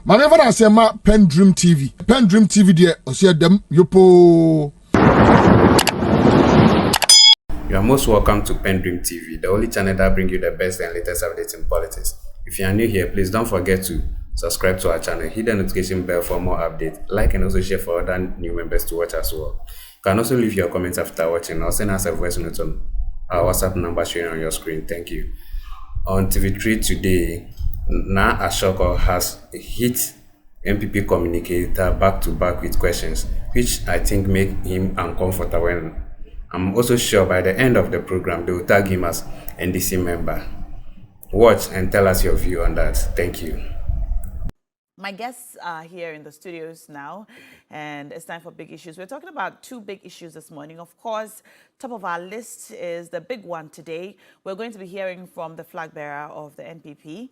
Manever I say ma PENDREAM TV. PENDREAM TV there, osia dem yopo. You are most welcome to PENDREAM TV, the only channel that brings you the best and latest updates in politics. If you are new here, please don't forget to subscribe to our channel, hit the notification bell for more updates, like and also share for other new members to watch as well. You can also leave your comments after watching or send us a voice note on our WhatsApp number showing on your screen. Thank you. On TV3 today, Naa Ashorkor has hit NPP communicator back to back with questions, which I think make him uncomfortable. And I'm also sure by the end of the program, they will tag him as NDC member. Watch and tell us your view on that. Thank you. My guests are here in the studios now, and it's time for big issues. We're talking about two big issues this morning. Of course, top of our list is the big one today. We're going to be hearing from the flag bearer of the NPP,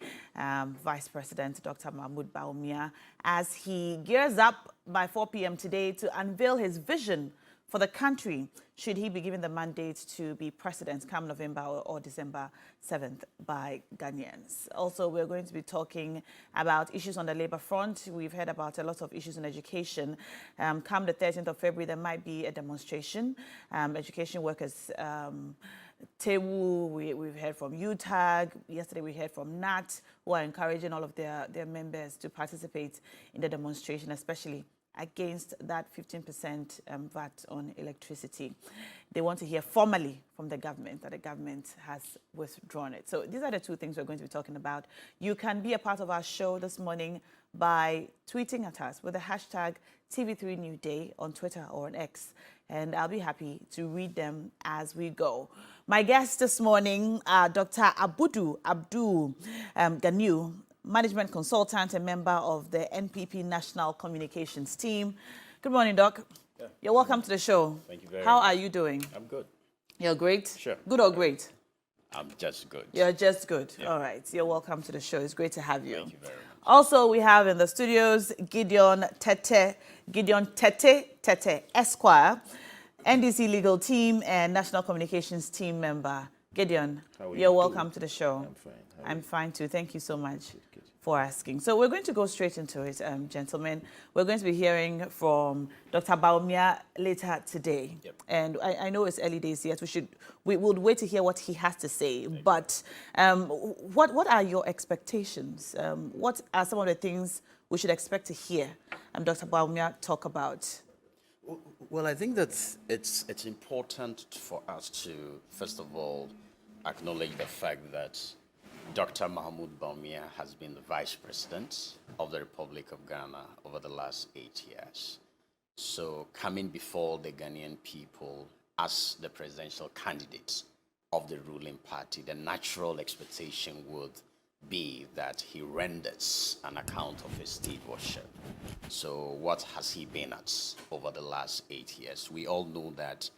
Vice President Dr. Mahmoud Bawumia, as he gears up by 4 p.m. today to unveil his vision for the country, should he be given the mandate to be president come November or December 7th by Ghanaians. Also, we're going to be talking about issues on the labor front. We've heard about a lot of issues in education. Come the 13th of February, there might be a demonstration. Education workers, Tewu, we've heard from UTAG. Yesterday, we heard from NAT, who are encouraging all of their members to participate in the demonstration, especially against that 15% VAT on electricity. They want to hear formally from the government that the government has withdrawn it. So these are the two things we're going to be talking about. You can be a part of our show this morning by tweeting at us with the hashtag TV3NewDay on Twitter or on X, and I'll be happy to read them as we go. My guests this morning are Dr. Abdul Ganiu, management consultant and member of the NPP National Communications team. Good morning, Doc. Yeah. You're welcome to the show. Thank you very much. How are you doing? I'm good. You're great? Sure. Good or great? I'm just good. You're just good. Yeah. All right. You're welcome to the show. It's great to have you. Thank you very much. Also, we have in the studios Gideon Tete Esquire, NDC legal team and National Communications team member. Gideon, you're welcome to the show. I'm fine. I'm fine too. Thank you so much for asking. So we're going to go straight into it, gentlemen. We're going to be hearing from Dr. Bawumia later today. Yep. And I know it's early days yet. We will wait to hear what he has to say. But what are your expectations? What are some of the things we should expect to hear Dr. Bawumia talk about? Well, I think that it's important for us to, first of all, acknowledge the fact that Dr. Mahmoud Bawumia has been the Vice President of the Republic of Ghana over the last 8 years. So coming before the Ghanaian people as the presidential candidate of the ruling party, the natural expectation would be that he renders an account of his stewardship. So what has he been at over the last 8 years? We all know that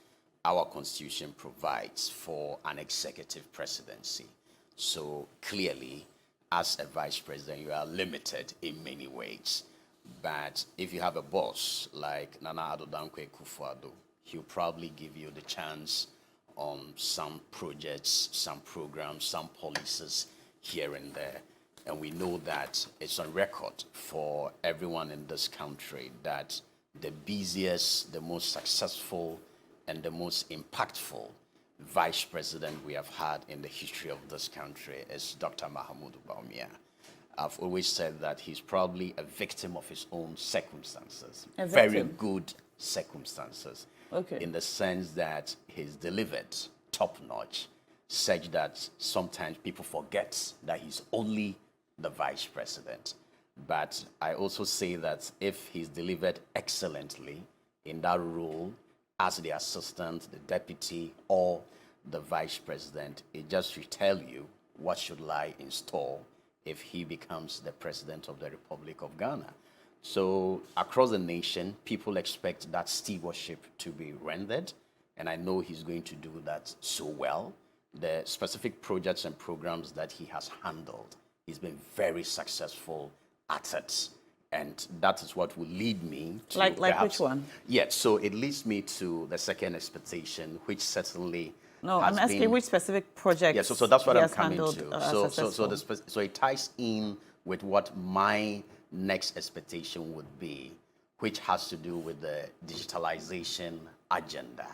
our constitution provides for an executive presidency. So clearly, as a vice president, you are limited in many ways. But if you have a boss like Nana Addo Kufuor, he'll probably give you the chance on some projects, some programs, some policies here and there. And we know that it's on record for everyone in this country that the busiest, the most successful, and the most impactful vice president we have had in the history of this country is Dr. Mahmoud Bawumia. I've always said that he's probably a victim of his own circumstances. Very good circumstances. Okay. In the sense that he's delivered top-notch, such that sometimes people forget that he's only the vice president. But I also say that if he's delivered excellently in that role as the assistant, the deputy, or the vice president, it just should tell you what should lie in store if he becomes the president of the Republic of Ghana. So across the nation, people expect that stewardship to be rendered, and I know he's going to do that so well. The specific projects and programs that he has handled, he's been very successful at it. And that is what will lead me to like perhaps, which one? Yeah, so it leads me to the second expectation, which certainly No, I'm asking which specific project. Yeah, so that's what I'm coming handled, to. So it ties in with what my next expectation would be, which has to do with the digitalization agenda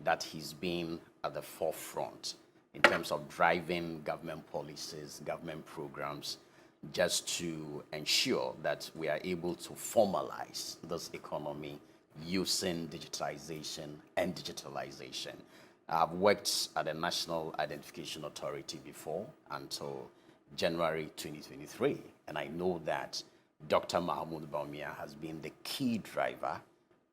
that he's been at the forefront in terms of driving government policies, government programs, just to ensure that we are able to formalize this economy using digitization and digitalization. I've worked at the National Identification Authority before until January 2023, and I know that Dr. Mahmoud Bawumia has been the key driver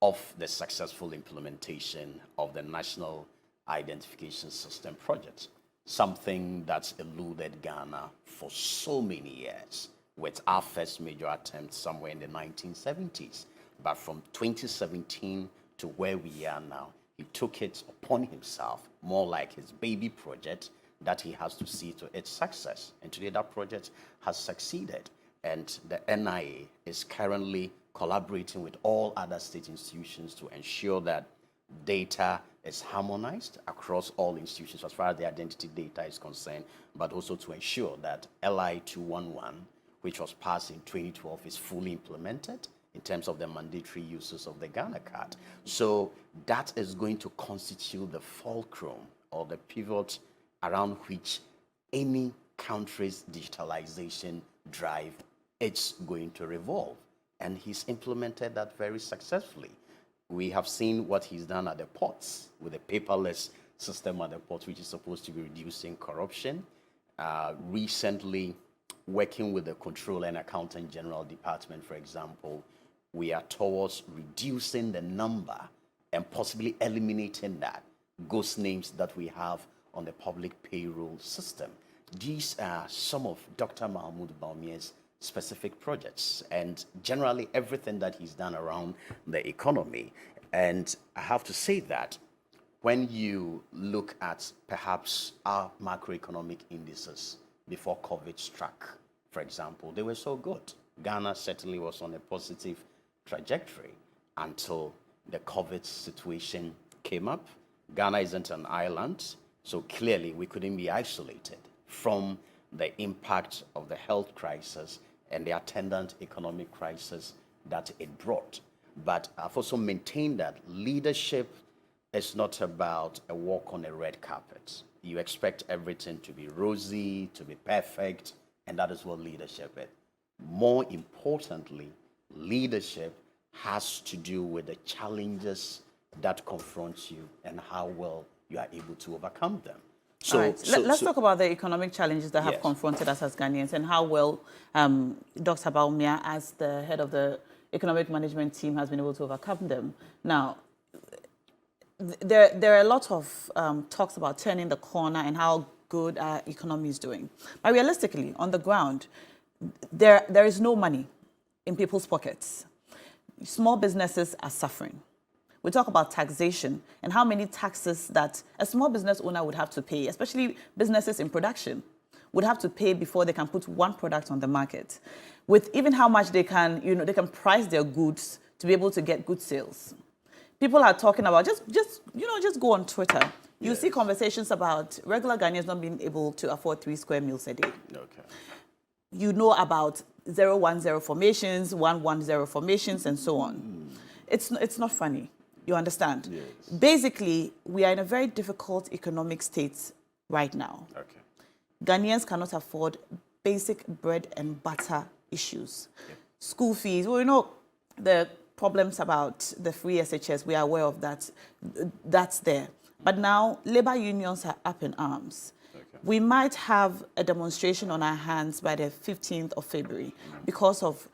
of the successful implementation of the National Identification System project, something that's eluded Ghana for so many years, with our first major attempt somewhere in the 1970s. But from 2017 to where we are now, he took it upon himself, more like his baby project, that he has to see to its success. And today that project has succeeded. And the NIA is currently collaborating with all other state institutions to ensure that data is harmonized across all institutions as far as the identity data is concerned, but also to ensure that LI 211, which was passed in 2012, is fully implemented in terms of the mandatory uses of the Ghana card. So that is going to constitute the fulcrum or the pivot around which any country's digitalization drive it's going to revolve. And he's implemented that very successfully. We have seen what he's done at the ports with the paperless system at the ports, which is supposed to be reducing corruption. Recently, working with the Controller and Accountant General Department, for example, we are towards reducing the number and possibly eliminating that ghost names that we have on the public payroll system. These are some of Dr. Mahmoud Bawumia's specific projects and generally everything that he's done around the economy. And I have to say that when you look at perhaps our macroeconomic indices before COVID struck, for example, they were so good. Ghana certainly was on a positive trajectory until the COVID situation came up. Ghana isn't an island, so clearly we couldn't be isolated from the impact of the health crisis and the attendant economic crisis that it brought. But I've also maintained that leadership is not about a walk on a red carpet. You expect everything to be rosy, to be perfect, and that is what leadership is. More importantly, leadership has to do with the challenges that confront you and how well you are able to overcome them. So, let's talk about the economic challenges that have confronted us as Ghanaians and how well Dr. Bawumia, as the head of the economic management team, has been able to overcome them. Now, there are a lot of talks about turning the corner and how good our economy is doing. But realistically, on the ground, there is no money in people's pockets. Small businesses are suffering. We talk about taxation and how many taxes that a small business owner would have to pay, especially businesses in production, would have to pay before they can put one product on the market. With even how much they can, they can price their goods to be able to get good sales. People are talking about just go on Twitter. You see conversations about regular Ghanaians not being able to afford 3 square meals a day. Okay. You know about 010 formations, 110 formations, and so on. It's not funny. You understand? Yes. Basically, we are in a very difficult economic state right now. Okay. Ghanaians cannot afford basic bread and butter issues. Yep. School fees, well, the problems about the free SHS, we are aware of that. That's there. But now, labor unions are up in arms. Okay. We might have a demonstration on our hands by the 15th of February because of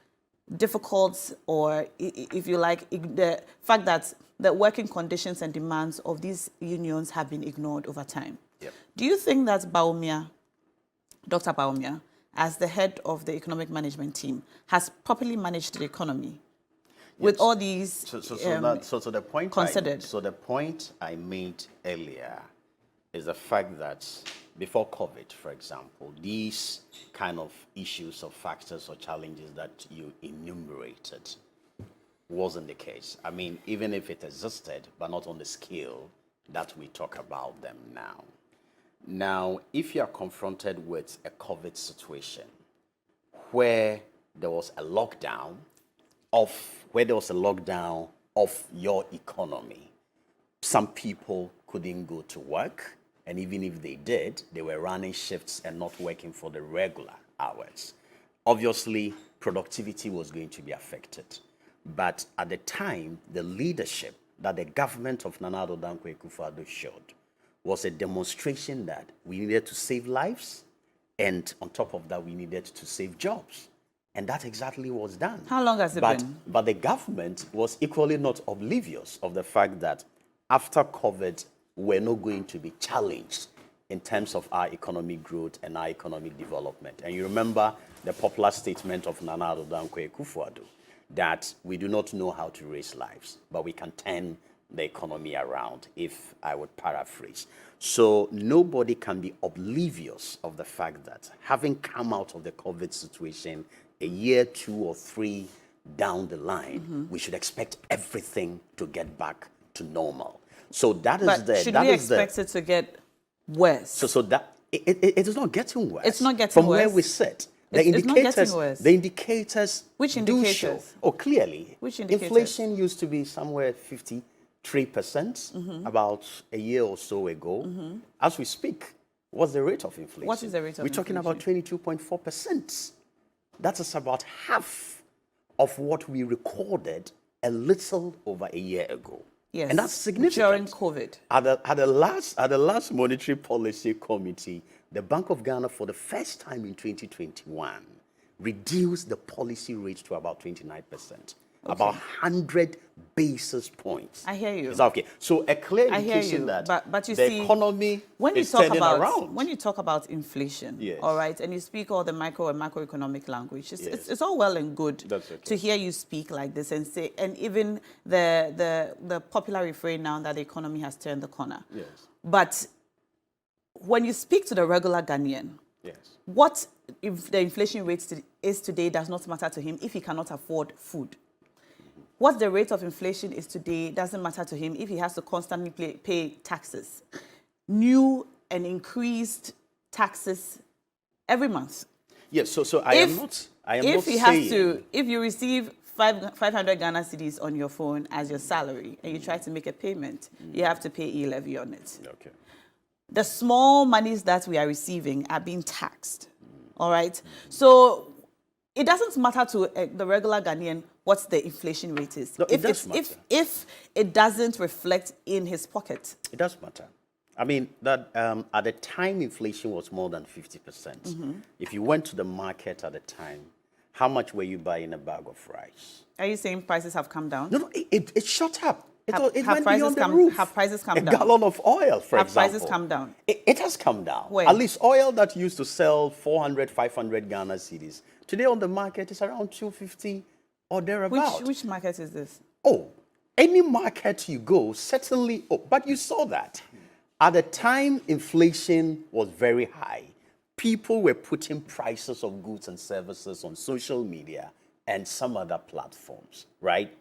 difficult, or if you like, the fact that the working conditions and demands of these unions have been ignored over time. Yep. Do you think that Bawumia, Dr. Bawumia, as the head of the economic management team, has properly managed the economy with all these the point considered? The point I made earlier is the fact that before COVID, for example, these kind of issues or factors or challenges that you enumerated wasn't the case. I mean, even if it existed, but not on the scale that we talk about them now. Now, if you are confronted with a COVID situation where there was a lockdown of your economy, some people couldn't go to work, and even if they did, they were running shifts and not working for the regular hours. Obviously, productivity was going to be affected. But at the time, the leadership that the government of Nana Addo Dankwa Akufo-Addo showed was a demonstration that we needed to save lives, and on top of that, we needed to save jobs. And that exactly was done. How long has it been? But the government was equally not oblivious of the fact that after COVID, we're not going to be challenged in terms of our economic growth and our economic development. And you remember the popular statement of Nana Addo Dankwa Akufo-Addo that we do not know how to raise lives, but we can turn the economy around, if I would paraphrase. So nobody can be oblivious of the fact that having come out of the COVID situation a year, 2 or 3 down the line, we should expect everything to get back to normal. So that is but should we expect it to get worse? So that it is not getting worse. It's not getting from worse. Where we sit. It's not getting worse. The indicators Which do indicators? show. Oh, clearly. Which indicators? Inflation used to be somewhere 53% about a year or so ago. As we speak, what's the rate of inflation? What is the rate of inflation? We're talking about 22.4%. That is about half of what we recorded a little over a year ago. Yes. And that's significant. During COVID. At the last Monetary Policy Committee, the Bank of Ghana, for the first time in 2021, reduced the policy rate to about 29%, about 100 basis points. I hear you. Is that okay? So a clear indication that but you the see, economy when you is talk turning about around. when you talk about inflation, Yes. all right, and you speak all the micro and macroeconomic language, it's all well and good That's okay. to hear you speak like this and say, and even the popular refrain now that the economy has turned the corner. Yes. But when you speak to the regular Ghanaian, Yes. what if the inflation rate is today does not matter to him if he cannot afford food. What the rate of inflation is today doesn't matter to him if he has to constantly pay taxes. New and increased taxes every month. Yes, so I am not If he saying... has to, if you receive 500 Ghana cedis on your phone as your salary and you try to make a payment, you have to pay e-levy on it. Okay. The small monies that we are receiving are being taxed. All right? So it doesn't matter to the regular Ghanaian what the inflation rate is. No, it does matter. If it doesn't reflect in his pocket. It does matter. I mean, that at the time, inflation was more than 50%. If you went to the market at the time, how much were you buying a bag of rice? Are you saying prices have come down? No, it shot up. It Have went beyond the prices roof. have prices come a down? gallon of oil, for Have example. prices come down? It has come down. When? At least oil that used to sell 400, 500 Ghana cedis, today on the market is around 250 or thereabout. Which market is this? Oh, any market you go, certainly. Oh, but you saw that. At the time, inflation was very high. People were putting prices of goods and services on social media and some other platforms, right?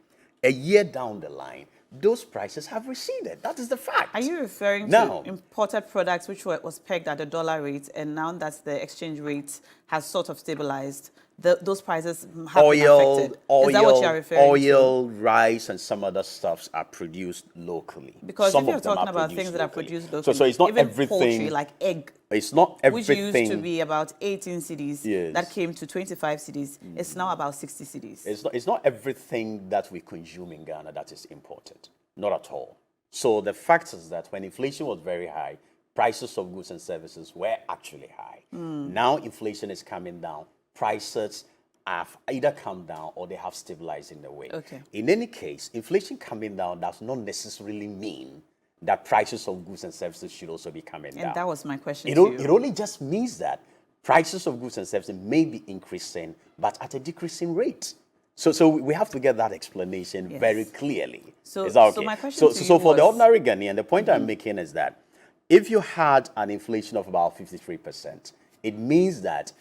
A year down the line, those prices have receded. That is the fact. Are you referring Now, to imported products which was pegged at the dollar rate, and now that the exchange rate has sort of stabilized, those prices have been affected? Is that what you're referring to? Oil, rice, and some other stuffs are produced locally. Because some if you're of them talking are about produced things that are locally. produced locally, so it's not even everything. poultry like egg, It's not everything. which used to be about 18 cedis, Yes. that came to 25 cedis. It's now about 60 cedis. It's not everything that we consume in Ghana that is imported. Not at all. So the fact is that when inflation was very high, prices of goods and services were actually high. Now inflation is coming down. Prices have either come down or they have stabilized in a way. Okay. In any case, inflation coming down does not necessarily mean that prices of goods and services should also be coming down. And that was my question It to you. it only just means that prices of goods and services may be increasing, but at a decreasing rate. So we have to get that explanation Yes. very clearly. So- Is that okay? so my question to so you for the was- ordinary Ghanaian, the point I'm making is that if you had an inflation of about 53%, it means that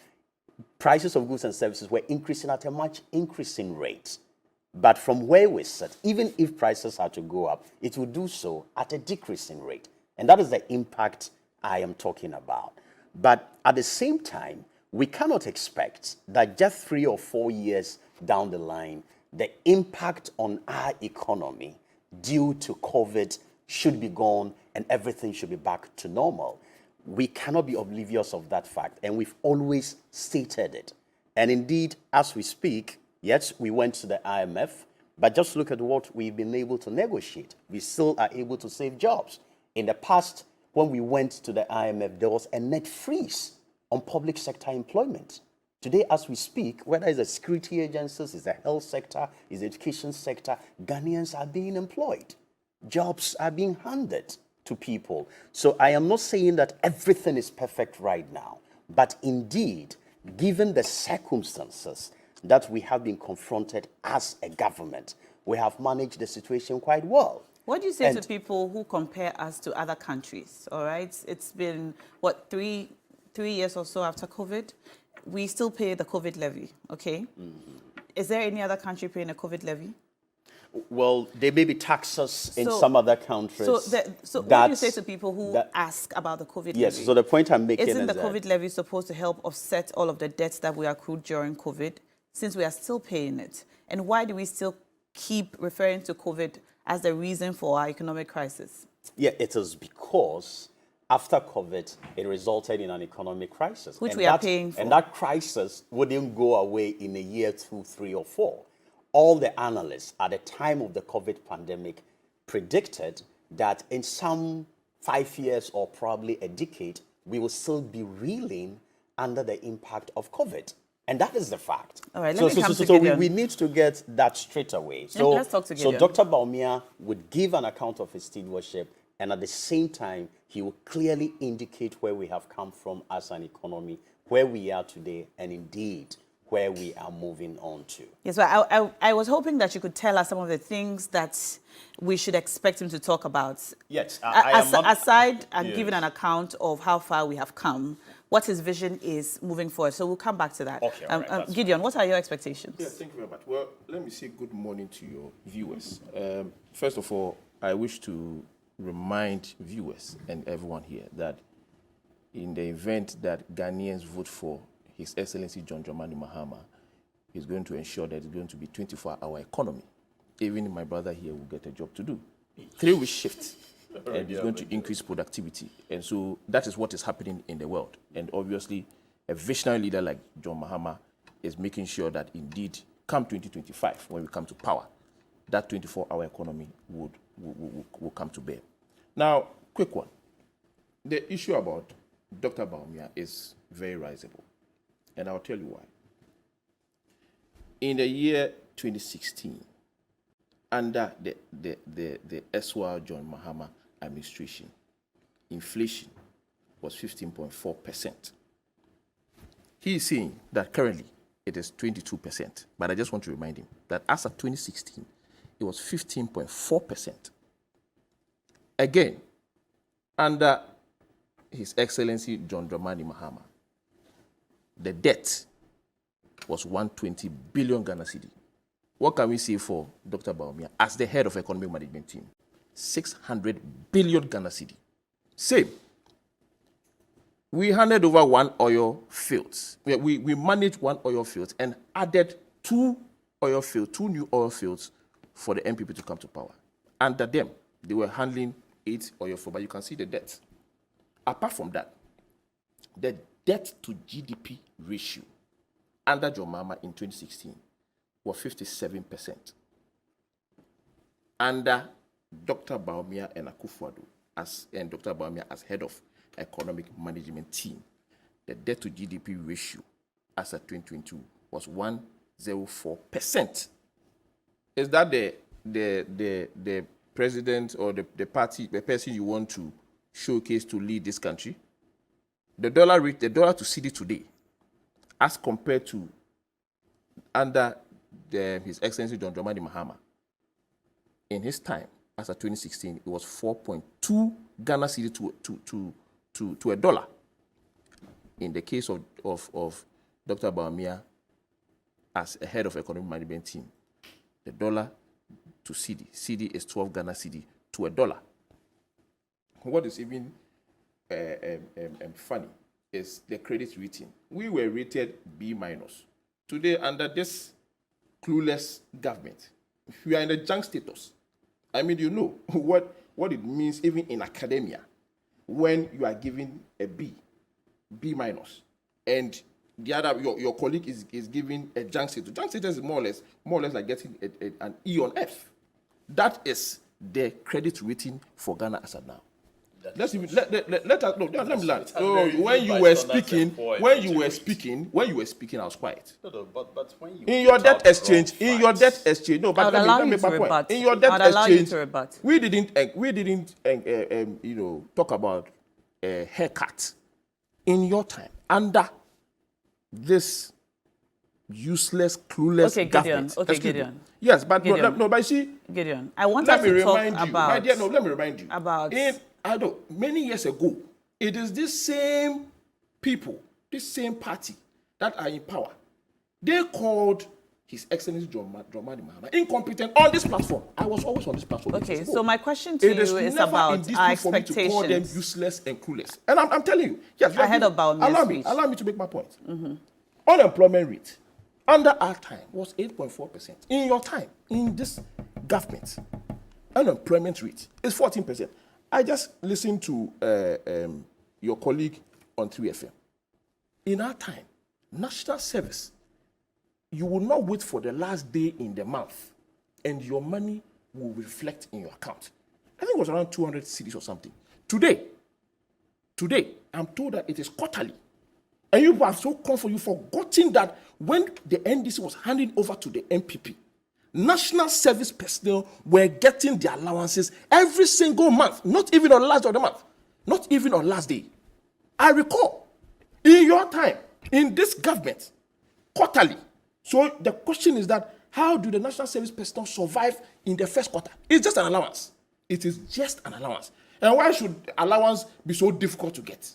prices of goods and services were increasing at a much increasing rate. But from where we sit, even if prices had to go up, it would do so at a decreasing rate. And that is the impact I am talking about. But at the same time, we cannot expect that just 3 or 4 years down the line, the impact on our economy due to COVID should be gone and everything should be back to normal. We cannot be oblivious of that fact, and we've always stated it. And indeed, as we speak, yes, we went to the IMF, but just look at what we've been able to negotiate. We still are able to save jobs. In the past, when we went to the IMF, there was a net freeze on public sector employment. Today, as we speak, whether it's the security agencies, it's the health sector, it's the education sector, Ghanaians are being employed. Jobs are being handed to people. So I am not saying that everything is perfect right now, but indeed, given the circumstances that we have been confronted as a government, we have managed the situation quite well. What do you say to people who compare us to other countries? All right, it's been, what, three years or so after COVID? We still pay the COVID levy, okay? Is there any other country paying a COVID levy? Well, there may be taxes in some other countries. So what do you say to people who ask about the COVID levy? Yes, so the point I'm making is Isn't the COVID levy supposed to help offset all of the debts that we accrued during COVID, since we are still paying it? And why do we still keep referring to COVID as the reason for our economic crisis? Yeah, it is because after COVID, it resulted in an economic crisis. Which we are paying for. And that crisis wouldn't go away in a year, 2, 3, or 4. All the analysts at the time of the COVID pandemic predicted that in some 5 years or probably a decade, we will still be reeling under the impact of COVID. And that is the fact. All right, we need to get that straight away. So let's talk to Gideon. So Dr. Bawumia would give an account of his stewardship, and at the same time, he will clearly indicate where we have come from as an economy, where we are today, and indeed, where we are moving on to. Yes, well, I was hoping that you could tell us some of the things that we should expect him to talk about. Yes, aside and giving an account of how far we have come, what his vision is moving forward. So we'll come back to that. Okay, Gideon, what are your expectations? Yeah, thank you very much. Well, let me say good morning to your viewers. First of all, I wish to remind viewers and everyone here that in the event that Ghanaians vote for His Excellency John Dramani Mahama, is going to ensure that it's going to be 24-hour economy. Even my brother here will get a job to do. 3-week shift, and it's going to increase productivity. And so that is what is happening in the world. And obviously, a visionary leader like John Mahama is making sure that indeed, come 2025, when we come to power, that 24-hour economy will come to bear. Now, quick one. The issue about Dr. Bawumia is very risible. And I'll tell you why. In the year 2016, under the SWR John Mahama administration, inflation was 15.4%. He is saying that currently it is 22%. But I just want to remind him that as of 2016, it was 15.4%. Again, under His Excellency John Dramani Mahama, the debt was 120 billion Ghana cedi. What can we say for Dr. Bawumia as the head of economic management team? 600 billion Ghana cedi. Same. We handed over one oil fields. We managed one oil field and added two new oil fields for the NPP to come to power. Under them, they were handling 8 oil fields, but you can see the debt. Apart from that, the debt to GDP ratio under John Mahama in 2016 was 57%. Under Dr. Bawumia and Akufo-Addo and Dr. Bawumia as head of economic management team, the debt to GDP ratio as of 2022 was 104%. Is that the president or the person you want to showcase to lead this country? The dollar to cedi today, as compared to under His Excellency John Dramani Mahama, in his time, as of 2016, it was 4.2 Ghana cedi to a dollar. In the case of Dr. Bawumia, as a head of economic management team, the dollar to cedi is 12 Ghana cedi to a dollar. What is even funny is the credit rating. We were rated B minus. Today, under this clueless government, we are in a junk status. I mean, you know what it means even in academia when you are given a B minus, and the other your colleague is giving a junk status. Junk status is more or less like getting an E on F. That is the credit rating for Ghana as of now. Let me land. When you were speaking, I was quiet. No, but when you in your debt exchange, no, but let me make my point. In your debt exchange, we didn't talk about a haircut in your time under this useless, clueless government. Gideon. Yes, but Gideon. but see, Gideon, I wanted to talk about. My dear, let me remind you. About. Many years ago, it is this same people, this same party that are in power. They called His Excellency John Dramani Mahama incompetent on this platform. I was always on this platform. Okay, so my question to you is about our expectations. For me to call them useless and clueless. And I'm telling you, yes. Ahead of Bawumia's speech. Allow me to make my point. Mm-hmm. Unemployment rate under our time was 8.4%. In your time, in this government, unemployment rate is 14%. I just listened to your colleague on 3FM. In our time, national service, you will not wait for the last day in the month, and your money will reflect in your account. I think it was around 200 cedis or something. Today, I'm told that it is quarterly. And you are so comfortable, you've forgotten that when the NDC was handing over to the NPP, national service personnel were getting their allowances every single month, not even on the last of the month, not even on last day. I recall, in your time, in this government, quarterly. So the question is that, how do the national service personnel survive in the first quarter? It's just an allowance. It is just an allowance. And why should allowance be so difficult to get?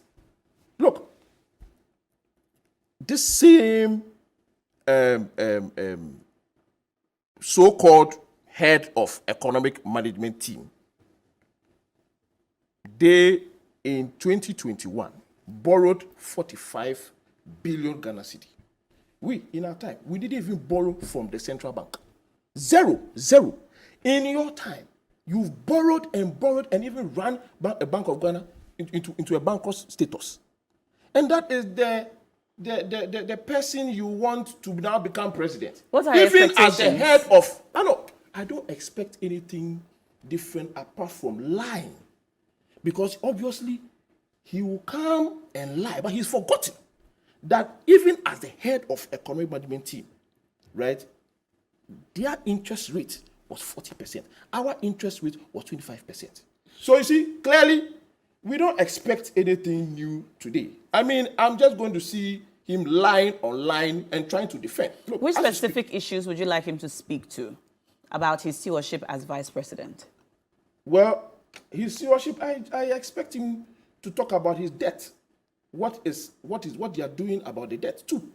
Look, this same so-called head of economic management team, they in 2021 borrowed 45 billion Ghana cedi. We, in our time, we didn't even borrow from the central bank. Zero. In your time, you've borrowed and even ran a Bank of Ghana into a banker's status. And that is the person you want to now become president. What are your expectations? Even as the head of, I don't expect anything different apart from lying. Because obviously, he will come and lie, but he's forgotten that even as the head of economic management team, right, their interest rate was 40%. Our interest rate was 25%. So you see, clearly, we don't expect anything new today. I mean, I'm just going to see him lying online and trying to defend. Look, which specific issues would you like him to speak to about his stewardship as vice president? Well, his stewardship, I expect him to talk about his debt. What they are doing about the debt too.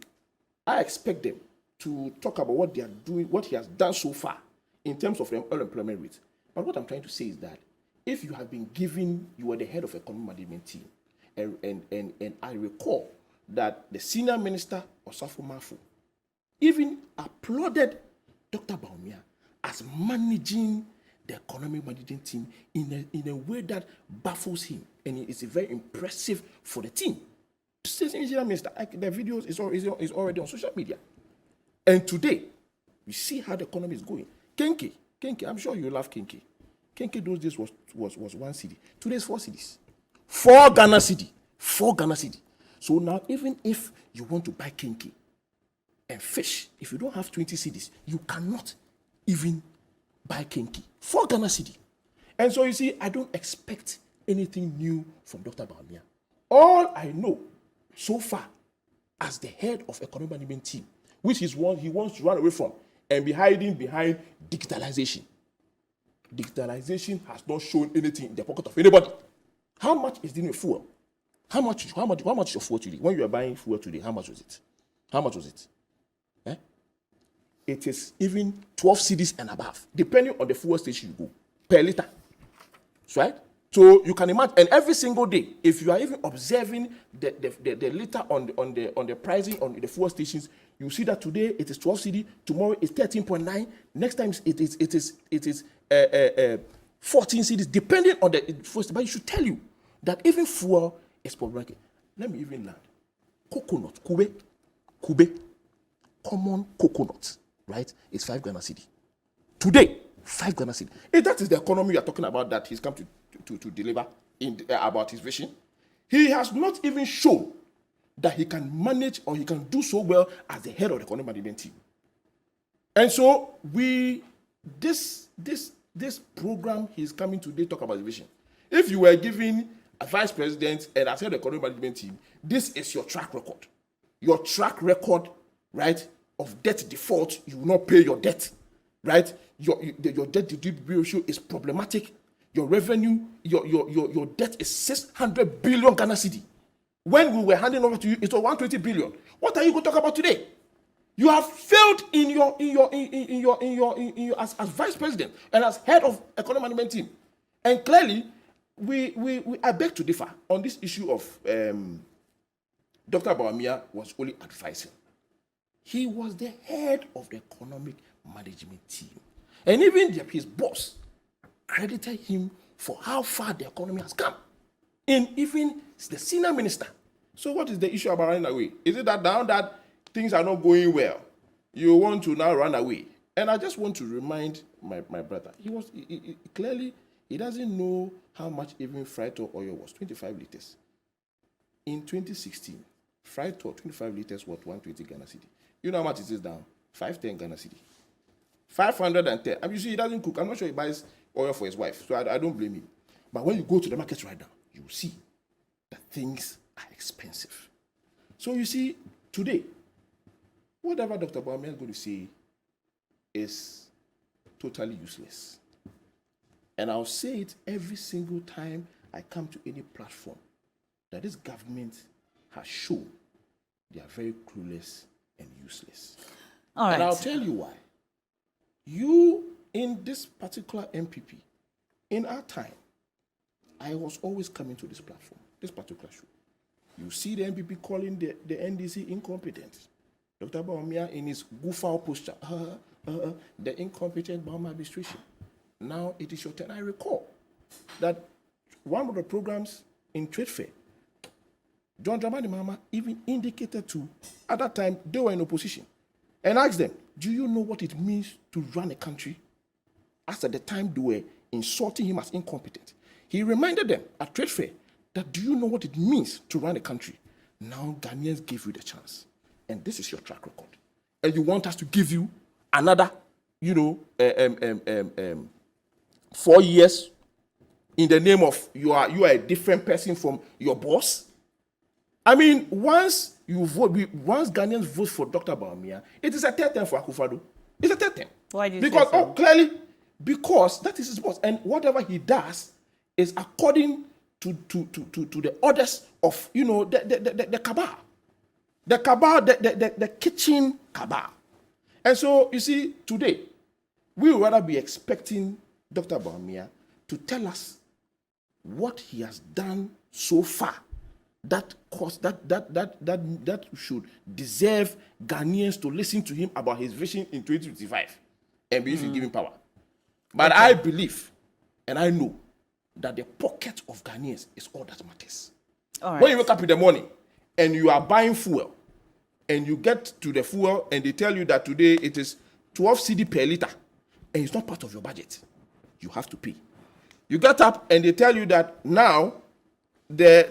I expect them to talk about what they are doing, what he has done so far in terms of unemployment rate. But what I'm trying to say is that if you have been given, you were the head of economic management team, and I recall that the senior minister, Osafo Mafu, even applauded Dr. Bawumia as managing the economic management team in a way that baffles him, and it is very impressive for the team. Senior minister, the videos is already on social media, and today we see how the economy is going. Kenke, I'm sure you love Kenke. Kenke those days was 1 cedi. Today is 4 cedis. 4 Ghana cedi. So now, even if you want to buy Kenke and fish, if you don't have 20 cedis, you cannot even buy Kenke. 4 Ghana cedi. And so you see, I don't expect anything new from Dr. Bawumia. All I know so far, as the head of economic management team, which is one he wants to run away from and be hiding behind digitalization. Digitalization has not shown anything in the pocket of anybody. How much is the fuel? How much is your fuel today? When you are buying fuel today, how much was it? It is even 12 cedis and above, depending on the fuel station you go, per liter. Right? So you can imagine, and every single day, if you are even observing the litter on the pricing on the fuel stations, you see that today it is 12 cedi, tomorrow it's 13.9, next time it is 14 cedis, depending on the first. But you should tell you that even fuel is problematic. Let me even land. Coconut, kube, common coconut, right? It's 5 Ghana cedi. Today, 5 Ghana cedi. If that is the economy you are talking about that he's come to deliver about his vision, he has not even shown that he can manage or he can do so well as the head of the economic management team. And so this program he's coming today talk about his vision. If you were giving a vice president and as head of the economic management team, this is your track record. Your track record, right, of debt default, you will not pay your debt, right? Your debt to GDP ratio is problematic. Your revenue, your debt is 600 billion Ghana cedi. When we were handing over to you, it was 120 billion. What are you going to talk about today? You have failed in your as vice president and as head of economic management team. And clearly, I beg to differ on this issue of Dr. Bawumia was only advising. He was the head of the economic management team. And even his boss credited him for how far the economy has come. And even the senior minister. So what is the issue about running away? Is it that now that things are not going well, you want to now run away? And I just want to remind my brother, he clearly, he doesn't know how much even fried oil was, 25 liters. In 2016, fried oil, 25 liters was 120 Ghana cedi. You know how much it is now? 510 Ghana cedi. 510. I mean, you see, he doesn't cook. I'm not sure he buys oil for his wife, so I don't blame him. But when you go to the market right now, you will see that things are expensive. So you see, today, whatever Dr. Bawumia is going to say is totally useless. And I'll say it every single time I come to any platform, that this government has shown they are very clueless and useless. All right. And I'll tell you why. You, in this particular NPP, in our time, I was always coming to this platform, this particular show. You see the NPP calling the NDC incompetent. Dr. Bawumia in his goofball posture, the incompetent Bawumia administration. Now it is your turn. I recall that one of the programs in Trade Fair, John Dramani Mahama even indicated to, at that time, they were in opposition, and asked them, do you know what it means to run a country? As at the time they were insulting him as incompetent. He reminded them at Trade Fair that, do you know what it means to run a country? Now Ghanaians gave you the chance. And this is your track record. And you want us to give you another, 4 years in the name of you are a different person from your boss? I mean, once Ghanaians vote for Dr. Bawumia, it is a third term for Akufo-Addo. It's a third term. Why do you say so? Clearly, because that is his boss. And whatever he does is according to the orders of, the cabal. The cabal, the kitchen cabal. And so, you see, today, we would rather be expecting Dr. Bawumia to tell us what he has done so far that should deserve Ghanaians to listen to him about his vision in 2025 and believe in giving power. But I believe and I know that the pocket of Ghanaians is all that matters. All right. When you wake up in the morning and you are buying fuel and you get to the fuel and they tell you that today it is 12 cedi per liter and it's not part of your budget, you have to pay. You get up and they tell you that now the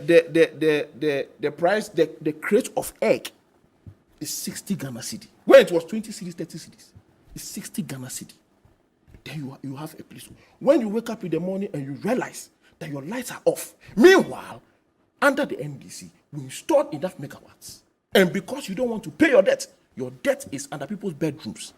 price, the crate of egg is 60 Ghana cedi. When it was 20 cedis, 30 cedis, it's 60 Ghana cedi. Then you have a place. When you wake up in the morning and you realize that your lights are off, meanwhile, under the NDC, we installed enough megawatts. And because you don't want to pay your debt is under people's bedrooms.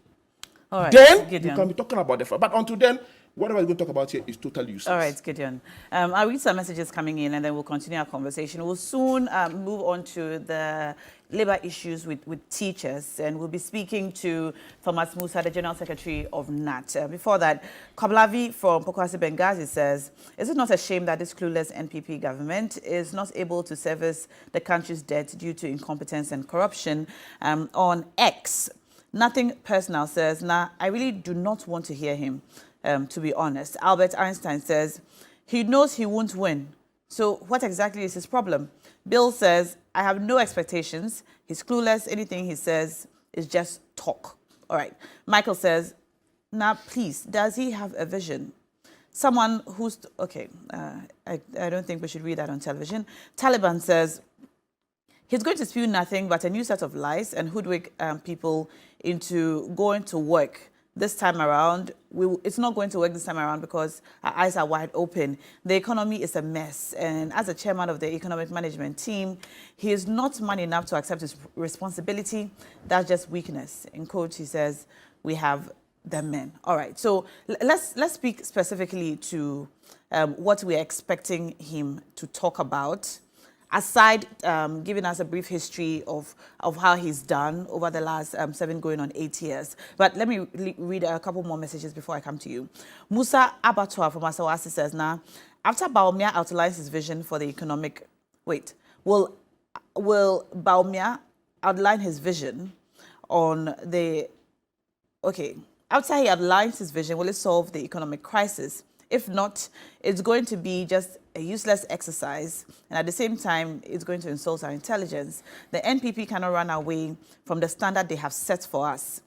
All right, then Gideon, you can be talking about the fact. But until then, whatever we're going to talk about here is totally useless. All right, Gideon. I'll read some messages coming in and then we'll continue our conversation. We'll soon move on to the labor issues with teachers, and we'll be speaking to Thomas Musa, the General Secretary of NAT. Before that, Koblavi from Pokwasi Benghazi says, is it not a shame that this clueless NPP government is not able to service the country's debt due to incompetence and corruption? On X, Nothing Personal says, I really do not want to hear him, to be honest. Albert Einstein says, he knows he won't win. So what exactly is his problem? Bill says, I have no expectations. He's clueless. Anything he says is just talk. All right. Michael says, please, does he have a vision? Someone who's, okay, I don't think we should read that on television. Taliban says, he's going to spew nothing but a new set of lies and hoodwink people into going to work. This time around, it's not going to work this time around because our eyes are wide open. The economy is a mess. And as a chairman of the economic management team, he is not man enough to accept his responsibility. That's just weakness. In quotes, he says, we have the men. All right. So let's speak specifically to what we're expecting him to talk about. Aside giving us a brief history of how he's done over the last 7 going on 8 years. But let me read a couple more messages before I come to you. Musa Abattoir from Asawasi says, after Bawumia outlines his vision for the economic... Will Bawumia outline his vision on the... Okay, after he outlines his vision, will it solve the economic crisis? If not, it's going to be just a useless exercise, and at the same time, it's going to insult our intelligence. The NPP cannot run away from the standard they have set for us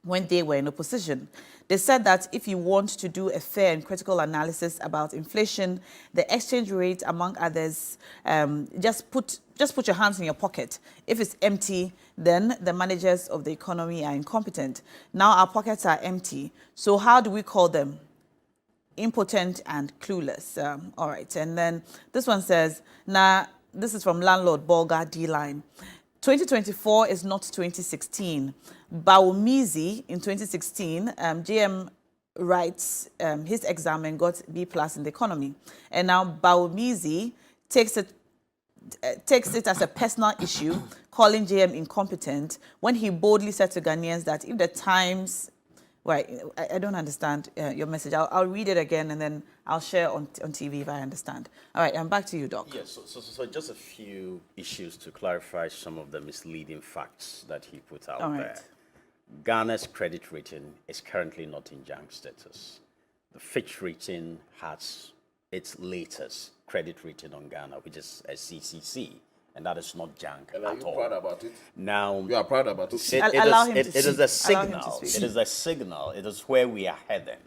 when they were in opposition. They said that if you want to do a fair and critical analysis about inflation, the exchange rate, among others, just put your hands in your pocket. If it's empty, then the managers of the economy are incompetent. Now our pockets are empty. So how do we call them? Impotent and clueless. All right. And then this one says, this is from Landlord Bolga D-Line. 2024 is not 2016. Bawumizi in 2016, JM writes his exam and got B+ in the economy. And now Bawumizi takes it as a personal issue, calling JM incompetent, when he boldly said to Ghanaians that if the Times... Right, I don't understand your message. I'll read it again and then I'll share on TV if I understand. All right, I'm back to you, Doc. Yes, so just a few issues to clarify some of the misleading facts that he put out there. Ghana's credit rating is currently not in junk status. The Fitch rating has its latest credit rating on Ghana, which is a CCC. And that is not junk at all. And are you proud about it? Now, you are proud about it. It is a signal. It is a signal. It is where we are heading.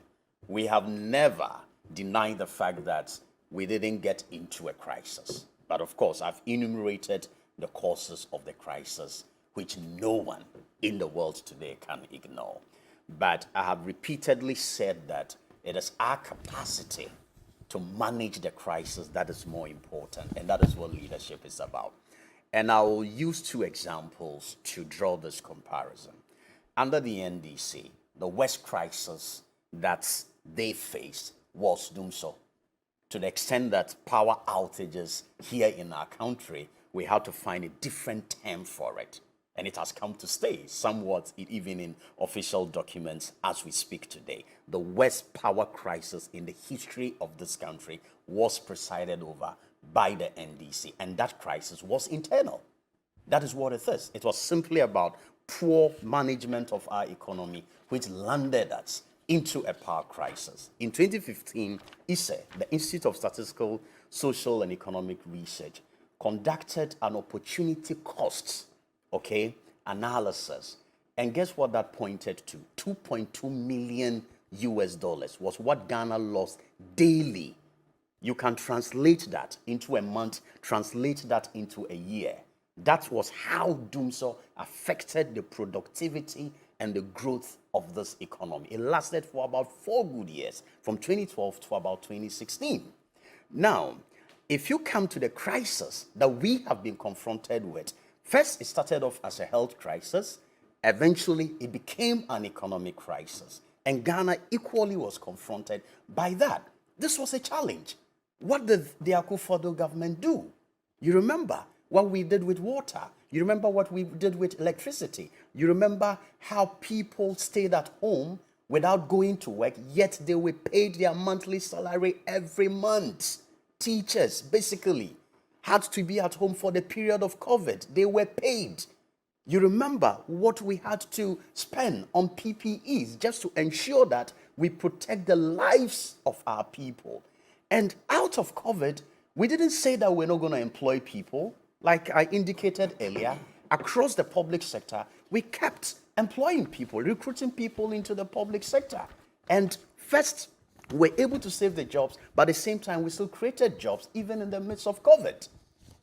We have never denied the fact that we didn't get into a crisis. But of course, I've enumerated the causes of the crisis, which no one in the world today can ignore. But I have repeatedly said that it is our capacity to manage the crisis that is more important, and that is what leadership is about. And I will use 2 examples to draw this comparison. Under the NDC, the worst crisis that they faced was DUMSO. To the extent that power outages here in our country, we had to find a different term for it. And it has come to stay, somewhat even in official documents as we speak today. The worst power crisis in the history of this country was presided over by the NDC, and that crisis was internal. That is what it is. It was simply about poor management of our economy, which landed us into a power crisis. In 2015, ISE, the Institute of Statistical, Social and Economic Research, conducted an opportunity costs analysis. And guess what that pointed to? $2.2 million was what Ghana lost daily. You can translate that into a month, translate that into a year. That was how DUMSO affected the productivity and the growth of this economy. It lasted for about 4 good years, from 2012 to about 2016. Now, if you come to the crisis that we have been confronted with, first, it started off as a health crisis. Eventually, it became an economic crisis. And Ghana equally was confronted by that. This was a challenge. What did the Akufo-Addo government do? You remember, what we did with water. You remember what we did with electricity. You remember how people stayed at home without going to work, yet they were paid their monthly salary every month. Teachers, basically, had to be at home for the period of COVID. They were paid. You remember what we had to spend on PPEs just to ensure that we protect the lives of our people. And out of COVID, we didn't say that we're not going to employ people. Like I indicated earlier, across the public sector, we kept employing people, recruiting people into the public sector. And first, we're able to save the jobs, but at the same time, we still created jobs even in the midst of COVID.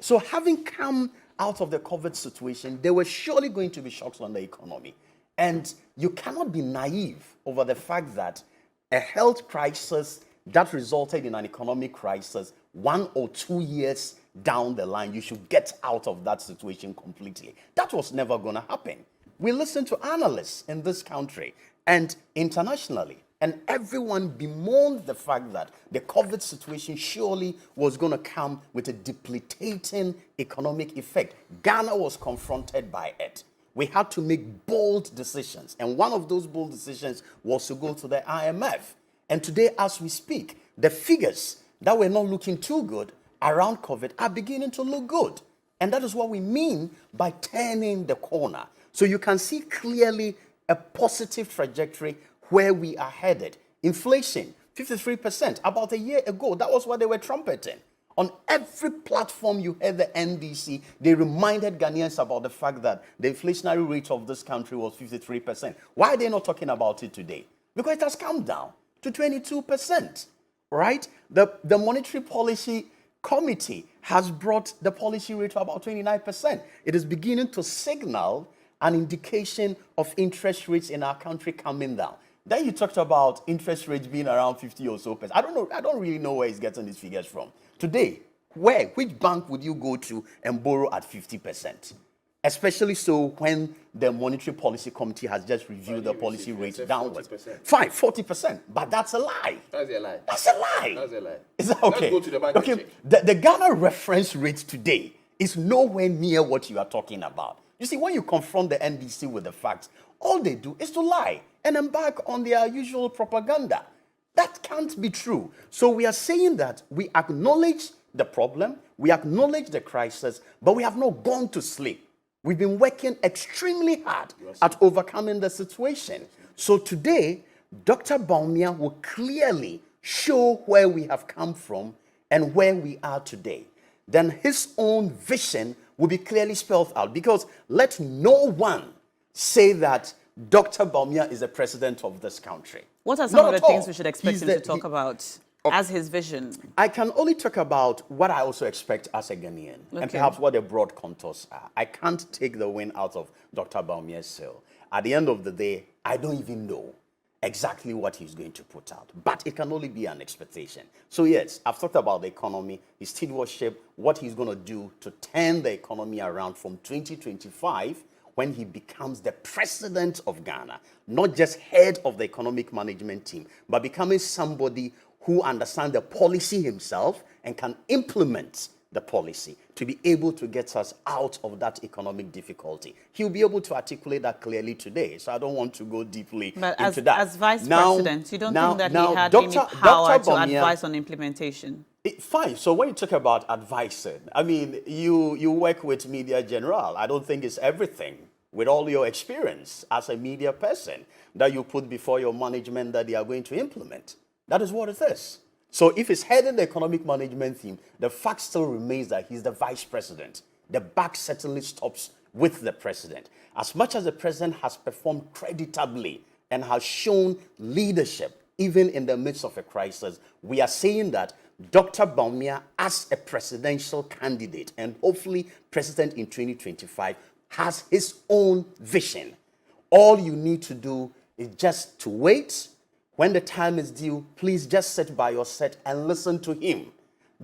So having come out of the COVID situation, there were surely going to be shocks on the economy. And you cannot be naive over the fact that a health crisis that resulted in an economic crisis 1 or 2 years down the line, you should get out of that situation completely. That was never going to happen. We listened to analysts in this country and internationally, and everyone bemoaned the fact that the COVID situation surely was going to come with a debilitating economic effect. Ghana was confronted by it. We had to make bold decisions, and one of those bold decisions was to go to the IMF. And today, as we speak, the figures that were not looking too good around COVID are beginning to look good. And that is what we mean by turning the corner. So you can see clearly a positive trajectory where we are headed. Inflation, 53%. About a year ago, that was what they were trumpeting. On every platform you heard the NDC, they reminded Ghanaians about the fact that the inflationary rate of this country was 53%. Why are they not talking about it today? Because it has come down to 22%, right? The Monetary Policy Committee has brought the policy rate to about 29%. It is beginning to signal an indication of interest rates in our country coming down. Then you talked about interest rates being around 50 or so percent. I don't know. I don't really know where he's getting these figures from. Today, which bank would you go to and borrow at 50%? Especially so when the Monetary Policy Committee has just reviewed the policy rate downwards. 40%. Fine, 40%. But that's a lie. That's a lie. That's a lie. That's a lie. Is that okay? Let's go to the bank and Okay. check. The Ghana reference rate today is nowhere near what you are talking about. You see, when you confront the NDC with the facts, all they do is to lie and embark on their usual propaganda. That can't be true. So we are saying that we acknowledge the problem, we acknowledge the crisis, but we have not gone to sleep. We've been working extremely hard at overcoming the situation. So today, Dr. Bawumia will clearly show where we have come from and where we are today. Then his own vision will be clearly spelled out, because let no one say that Dr. Bawumia is the president of this country. What are some Not of at the things all. we should expect He's him to talk about as his vision? I can only talk about what I also expect as a Ghanaian, and Okay. perhaps what the broad contours are. I can't take the wind out of Dr. Bawumia's sail. At the end of the day, I don't even know exactly what he's going to put out, but it can only be an expectation. So yes, I've talked about the economy, his stewardship, what he's going to do to turn the economy around from 2025, when he becomes the president of Ghana, not just head of the economic management team, but becoming somebody who understands the policy himself and can implement the policy to be able to get us out of that economic difficulty. He'll be able to articulate that clearly today, so I don't want to go deeply But into that. as vice president, you don't think that he had any Dr. power to Bawumia, advise on implementation? Fine. So when you talk about advising, I mean, you work with media general. I don't think it's everything, with all your experience as a media person, that you put before your management that they are going to implement. That is what it is. So if he's heading the economic management team, the fact still remains that he's the vice president. The buck certainly stops with the president. As much as the president has performed creditably and has shown leadership, even in the midst of a crisis, we are saying that Dr. Bawumia, as a presidential candidate and hopefully president in 2025, has his own vision. All you need to do is just to wait. When the time is due, please just sit by your set and listen to him.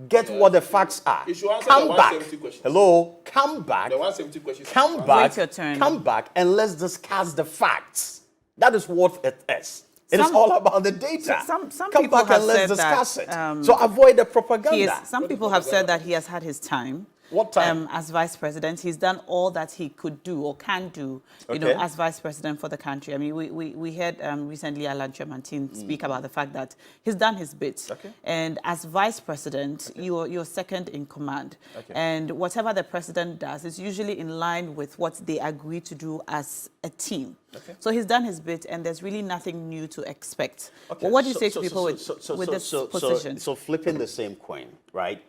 Get what the facts are. You should answer Come the back. 170 questions. Hello, come back. The 170 questions. Come back. Wait your turn. Come back and let's discuss the facts. That is what it is. It is Some- all about the data. Some come people back have and let's said that, discuss it. So avoid the propaganda. Some people have said that he has had his time. What time? As vice president. He's done all that he could do or can do, you know, as vice president for the country. I mean, we heard recently Alan Tremantin speak about the fact that he's done his bit. Okay. And as vice president, you're second in command. Okay. And whatever the president does is usually in line with what they agree to do as a team. Okay. So he's done his bit, and there's really nothing new to expect. Okay. Well, what do you say to people with this position? So flipping the same coin, right?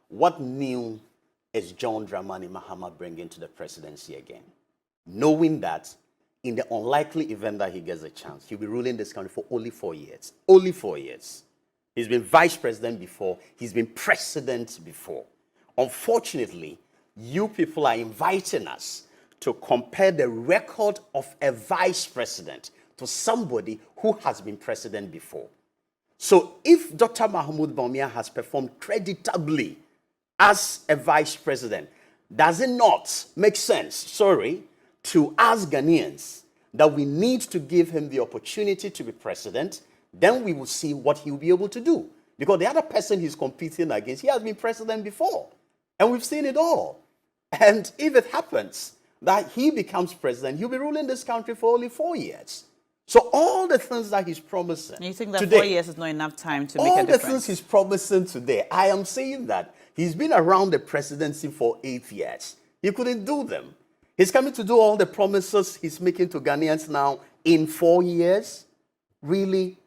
What new is John Dramani Mahama bringing to the presidency again? Knowing that in the unlikely event that he gets a chance, he'll be ruling this country for only 4 years. Only 4 years. He's been vice president before. He's been president before. Unfortunately, you people are inviting us to compare the record of a vice president to somebody who has been president before. So if Dr. Mahmoud Bawumia has performed creditably as a vice president, does it not make sense, to ask Ghanaians that we need to give him the opportunity to be president? Then we will see what he will be able to do. Because the other person he's competing against, he has been president before. And we've seen it all. And if it happens that he becomes president, he'll be ruling this country for only 4 years. So all the things that he's promising you think that today, 4 years is not enough time to make a difference? all the things he's promising today, I am saying that he's been around the presidency for 8 years. He couldn't do them. He's coming to do all the promises he's making to Ghanaians now in 4 years? Really?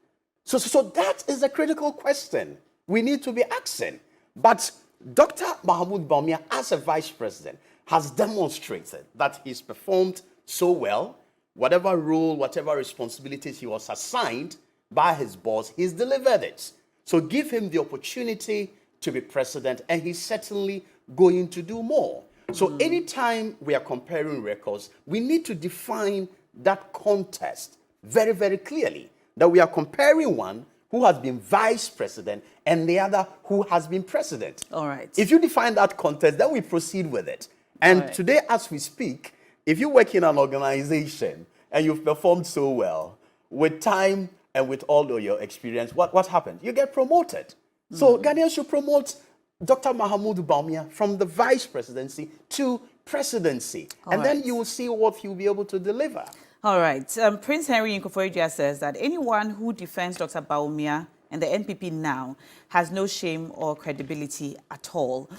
So that is a critical question we need to be asking. But Dr. Mahmoud Bawumia, as a vice president, has demonstrated that he's performed so well. Whatever role, whatever responsibilities he was assigned by his boss, he's delivered it. So give him the opportunity to be president, and he's certainly going to do more. So anytime we are comparing records, we need to define that context very, very clearly, that we are comparing one who has been vice president and the other who has been president. All right. If you define that context, then we proceed with it. And today, as we speak, if you work in an organization and you've performed so well, with time and with all of your experience, what happens? You get promoted. So Ghanaians should promote Dr. Mahmoud Bawumia from the vice presidency to presidency. Then you will see what he'll be able to deliver. All right. Prince Henry Nkoforidua says that anyone who defends Dr. Bawumia and the NPP now has no shame or credibility at all.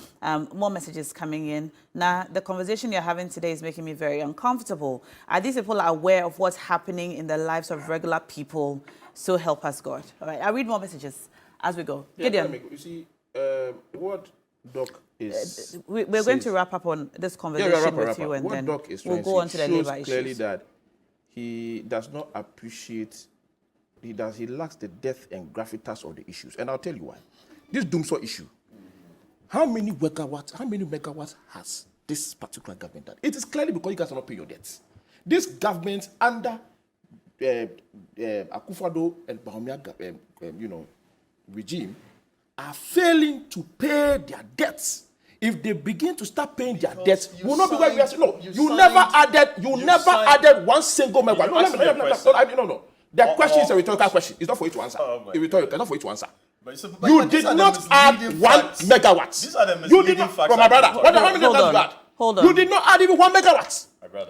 More messages coming in. Now, the conversation you're having today is making me very uncomfortable. Are these people aware of what's happening in the lives of regular people? So help us God. All right, I'll read more messages as we go. Yeah, Gideon. You see, what Doc is... we're going to wrap up on this conversation with you, and then we'll go on to the labor issues. Clearly that he does not appreciate... He lacks the depth and gravitas of the issues. And I'll tell you why. This Doomsaw issue, how many megawatts has this particular government done? It is clearly because you guys are not paying your debts. This government under Akufo-Addo and Bawumia, regime are failing to pay their debts. If they begin to start paying their debts, will not be where we are. No, you never added one single megawatt. No. The question is a rhetorical question. It's not for you to answer. It's rhetorical, not for you to answer. You did not add 1 megawatt. These are the You did not, from my brother. How many megawatts you add? Hold on. You did not add even 1 megawatt.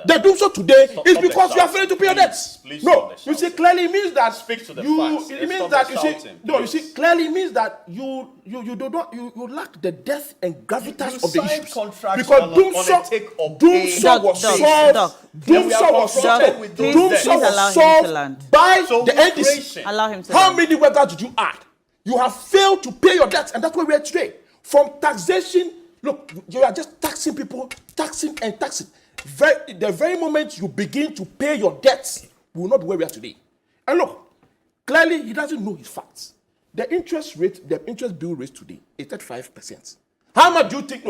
They do so today is because you are failing to pay your debts. No, you see, clearly means that speak to the facts. It means that you see, clearly means that you lack the depth and gravitas of the issues. Because Doomsaw was solved by the NDC. Allow him to How many megawatts did you add? You have failed to pay your debts, and that's where we are today. From taxation, look, you are just taxing people, taxing. The very moment you begin to pay your debts, we will not be where we are today. And look, clearly he doesn't know his facts. The interest bill rate today is 35%. How much do you think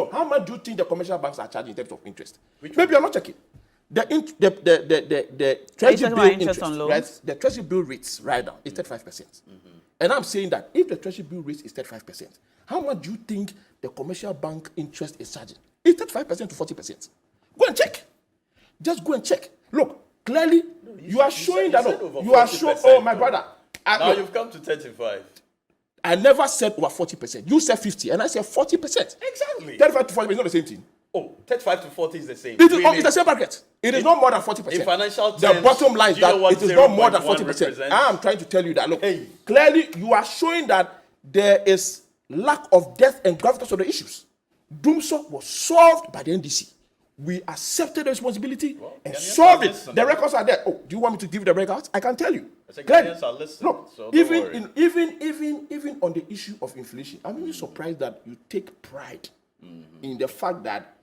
the commercial banks are charging in terms of interest? Maybe you're not checking. The treasury bill interest on loans? Right? The treasury bill rates right now is 35%. And I'm saying that if the treasury bill rate is 35%, how much do you think the commercial bank interest is charging? It's 35% to 40%. Go and check. Just go and check. Look, clearly, you are showing that. You are showing. Oh, my brother. Now you've come to 35. I never said over 40%. You said 50, and I said 40%. Exactly. 35 to 40% is not the same thing. Oh, 35 to 40 is the same. It is it's the same bracket. It is not more than 40%. In financial terms, the bottom line is that it is not more than 40%. represents? I am trying to tell you that, look, Hey. clearly you are showing that there is lack of depth and gravitas of the issues. Doomso was solved by the NDC. We accepted the responsibility and Ghanaians solved are it. listening. The records are there. Oh, do you want me to give you the records? I can tell you. I said Clearly. Ghanaians are listening, Look, so don't worry. even on the issue of inflation, I'm really surprised that you take pride in the fact that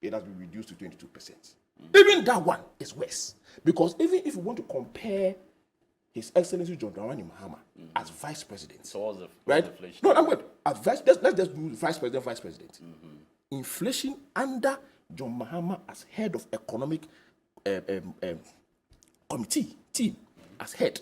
it has been reduced to 22%. Even that one is worse. Because even if you want to compare His Excellency John Dramani Mahama as Vice President, So what's the right? inflation? No, I'm good. As let's just do Vice President. Inflation under John Mahama as head of economic committee team as head.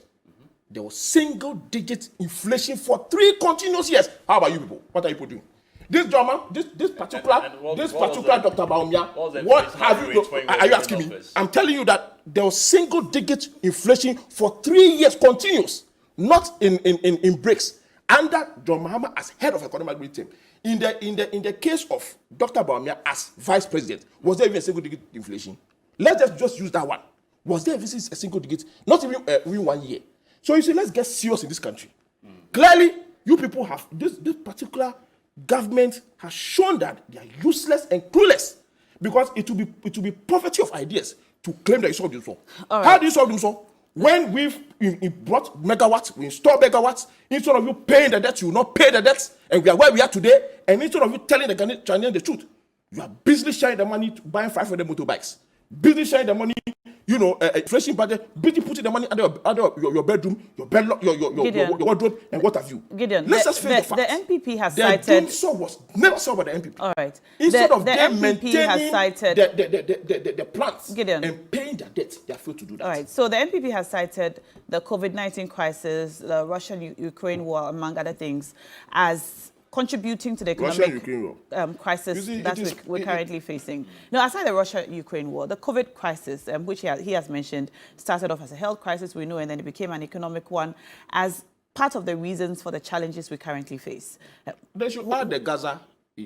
There was single-digit inflation for 3 continuous years. How about you people? What are you people doing? This drama, this particular And what was Dr. Bawumia, what was the what inflation have rate you? when you Are were you in asking me? office? I'm telling you that there was single-digit inflation for 3 years continuous, not in breaks. Under John Mahama as head of economic committee team. In the case of Dr. Bawumia as vice president, was there even a single-digit inflation? Let's just use that one. Was there even a single-digit? Not even within 1 year. So you see, let's get serious in this country. Clearly, you people have this particular government has shown that they are useless and clueless, because it will be poverty of ideas to claim that you solved this. How do you solve this? When we've brought megawatts, we install megawatts, instead of you paying the debt, you will not pay the debts, and we are where we are today. And instead of you telling the Ghanaians the truth, you are busily sharing the money to buying 500 motorbikes, busily sharing the money, inflation budget, busy putting the money under your bedroom, your bedlock, your wardrobe, and what have you. Gideon, Let's just face the the facts. NPP has The cited. Doomso was never solved by the NPP. All right. Instead of the them NPP has maintaining cited. the plants Gideon. and paying their debt, they have failed to do that. All right. So the NPP has cited the COVID-19 crisis, the Russian-Ukraine war, among other things, as contributing to the Russia-Ukraine war. crisis You see, that we're currently facing. Now, aside the Russia-Ukraine war, the COVID crisis, which he has mentioned, started off as a health crisis, we know, and then it became an economic one as part of the reasons for the challenges we currently face. They should add the Gaza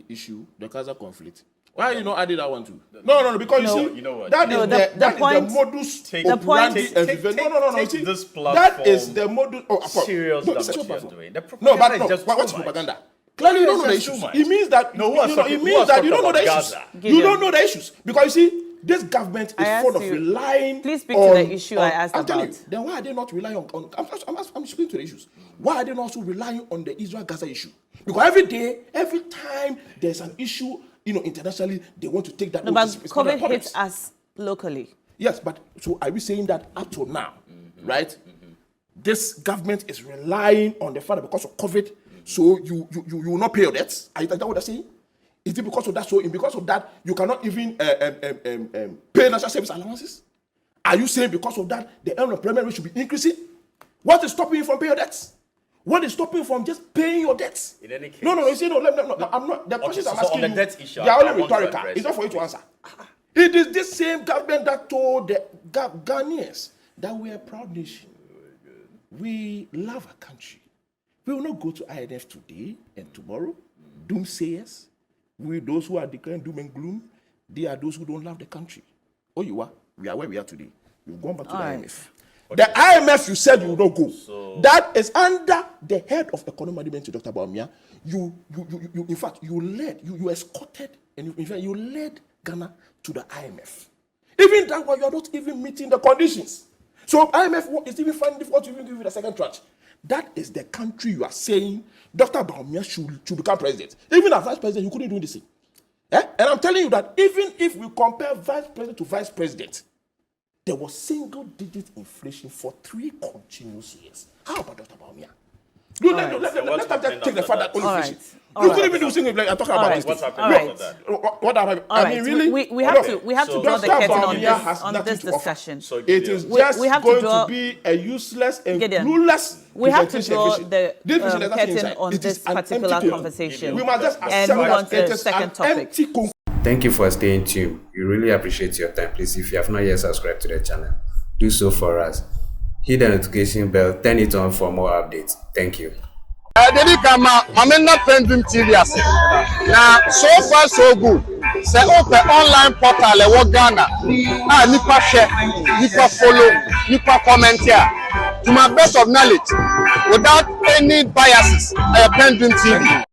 issue, the Gaza conflict. Why you not added that one too? No, because you know what? That is the modus operandi. No. Take this platform. That is the modus. Serious no, what this you're is doing. The No, propaganda but is just what's too much. propaganda? Clearly, you don't know the issues. It means that No, who has talking- it who means has that you don't know talked the about issues. Gaza? You don't know the issues because you see, this government I is asked fond of you- relying. Please speak to on, the issue I asked I'm telling about. you, then why are they not relying on? I'm speaking to the issues. Why are they not also relying on the Israel-Gaza issue? Because every time there's an issue, internationally, they want to take that. No, but COVID hits us locally. Yes, but so are we saying that up to now, right? This government is relying on the fact that because of COVID, so you will not pay your debts? Is that what they're saying? Is it because of that? So because of that, you cannot even pay national service allowances? Are you saying because of that, the unemployment rate should be increasing? What is stopping you from paying your debts? What is stopping you from just paying your debts? In any case. No, I'm not. The questions I'm so on asking the you, debt issue, they are I only want to rhetorical. address It's not it. for you to answer. It is this same government that told the Ghanaians that we are a proud nation. We love our country. We will not go to INF today and tomorrow. Doomsayers. Those who are declaring doom and gloom, they are those who don't love the country. Oh, you are? We are where we are today. You've gone back to the IMF. The IMF, you said you will not go. That is under the head of economic management, Dr. Bawumia. You in fact, you escorted, and you led Ghana to the IMF. Even that one, you are not even meeting the conditions. So IMF is even finding difficult to even give you the second tranche. That is the country you are saying Dr. Bawumia should become president. Even as vice president, you couldn't do the same. And I'm telling you that even if we compare vice president to vice president, there was single-digit inflation for 3 continuous years. How about Dr. Bawumia? Let's take the fact that only inflation. You couldn't even do single. I'm talking about this. What's happening All right. after that? What happened? All right. Really? We have to draw the Dr. curtain Bawumia has on nothing this to offer. discussion. So It is We- just we have to going draw- to be a useless and Gideon, clueless we have to presentation draw of vision. the This vision is nothing curtain inside. on It this is an particular empty conversation. We must just And accept move on that to it the is second an topic. empty conclusion. Thank you for staying tuned. We really appreciate your time. Please, if you have not yet subscribed to the channel, do so for us. Hit the notification bell, turn it on for more updates. Thank you. Dedi kama mamena PENDREAM TV ase. Na so far so good. Say open online portal e wo Ghana. Ah nipa share, nipa follow, nipa comment here. To my best of knowledge, without any biases, PENDREAM TV.